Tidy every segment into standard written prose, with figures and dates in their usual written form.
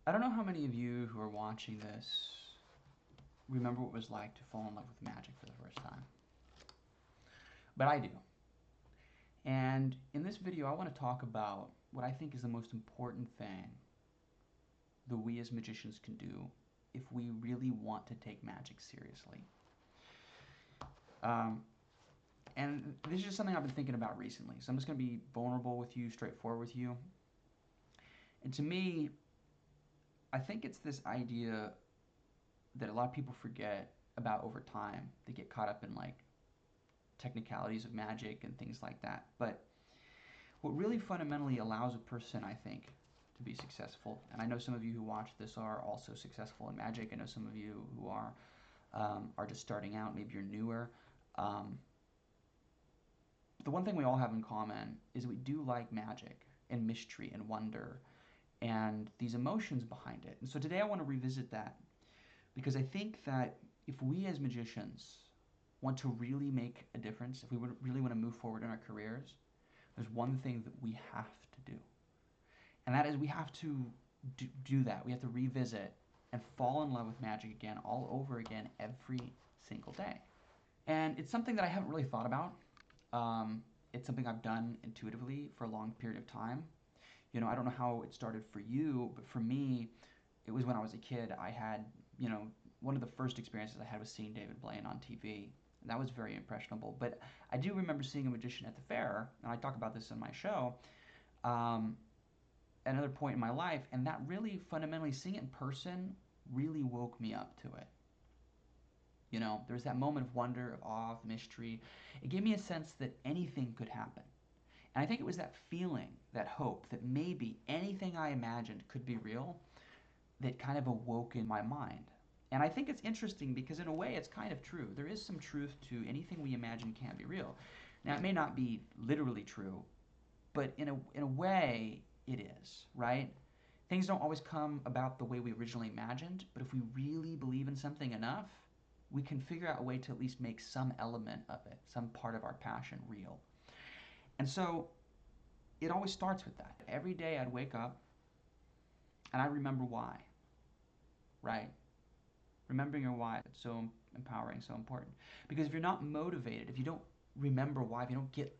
I don't know how many of you who are watching this remember what it was like to fall in love with magic for the first time, but I do. And in this video, I want to talk about what I think is the most important thing that we as magicians can do if we really want to take magic seriously. Um, and this is just something I've been thinking about recently. So I'm just going to be vulnerable with you, straightforward with you. And to me, I think it's this idea that a lot of people forget about over time. They get caught up in like technicalities of magic and things like that. But what really fundamentally allows a person, I think, to be successful, and I know some of you who watch this are also successful in magic. I know some of you who are just starting out. Maybe you're newer. Um, the one thing we all have in common is we do like magic and mystery and wonder and these emotions behind it. And so today I want to revisit that because I think that if we as magicians want to really make a difference, if we really want to move forward in our careers, there's one thing that we have to do. And that is we have to do that. We have to revisit and fall in love with magic again, all over again, every single day. And it's something that I haven't really thought about. It's something I've done intuitively for a long period of time. I don't know how it started for you, but for me, it was when I was a kid. I had, one of the first experiences I had was seeing David Blaine on TV. And that was very impressionable. But I do remember seeing a magician at the fair, and I talk about this in my show, um, at another point in my life, and that really fundamentally, seeing it in person really woke me up to it. There was that moment of wonder, of awe, of mystery. It gave me a sense that anything could happen. And I think it was that feeling, that hope, that maybe anything I imagined could be real that kind of awoke in my mind. And I think it's interesting because, in a way, it's kind of true. There is some truth to anything we imagine can be real. Now, it may not be literally true, but in a way, it is, right? Things don't always come about the way we originally imagined, but if we really believe in something enough, we can figure out a way to at least make some element of it, some part of our passion real. And so it always starts with that. Every day I'd wake up and I remember why, right? Remembering your why is so empowering, so important. Because if you're not motivated, if you don't remember why, if you don't get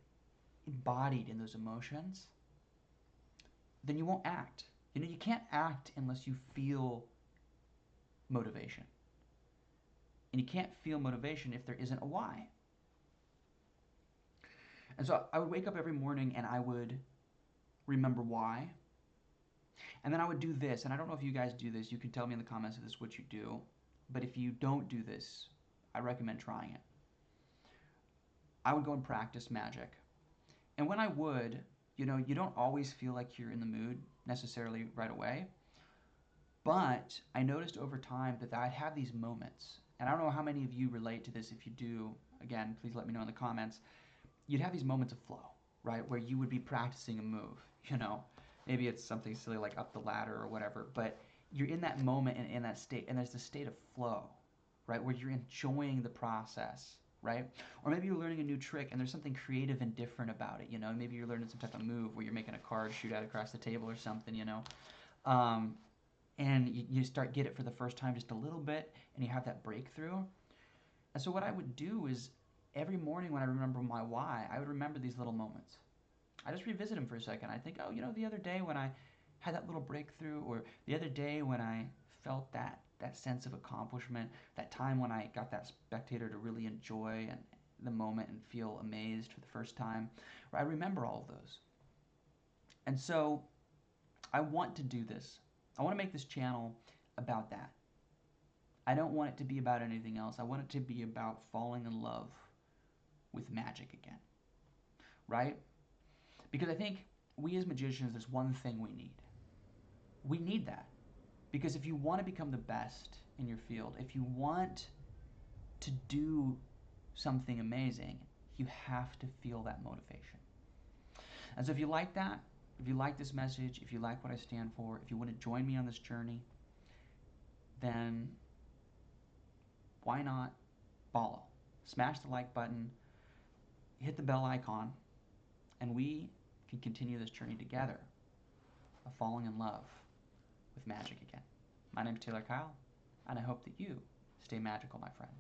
embodied in those emotions, then you won't act. You can't act unless you feel motivation. And you can't feel motivation if there isn't a why. And so I would wake up every morning and I would remember why. And then I would do this. And I don't know if you guys do this. You can tell me in the comments if this is what you do. But if you don't do this, I recommend trying it. I would go and practice magic. And when I would, you don't always feel like you're in the mood necessarily right away. But I noticed over time that I'd have these moments. And I don't know how many of you relate to this. If you do, again, please let me know in the comments. You'd have these moments of flow, right? Where you would be practicing a move, Maybe it's something silly like up the ladder or whatever, but you're in that moment and in that state, and there's the state of flow, right? Where you're enjoying the process, right? Or maybe you're learning a new trick and there's something creative and different about it, Maybe you're learning some type of move where you're making a card shoot out across the table or something. Um, and you start get it for the first time just a little bit and you have that breakthrough. And so what I would do is every morning when I remember my why, I would remember these little moments. I just revisit them for a second. I think, oh, the other day when I had that little breakthrough, or the other day when I felt that sense of accomplishment, that time when I got that spectator to really enjoy and the moment and feel amazed for the first time. I remember all of those. And so I want to do this. I want to make this channel about that. I don't want it to be about anything else. I want it to be about falling in love with magic again, right? Because I think we as magicians, there's one thing we need. We need that. Because if you want to become the best in your field, if you want to do something amazing, you have to feel that motivation. And so if you like that, if you like this message, if you like what I stand for, if you want to join me on this journey, then why not follow? Smash the like button, hit the bell icon, and we can continue this journey together of falling in love with magic again. My name's Taylor Kyle, and I hope that you stay magical, my friend.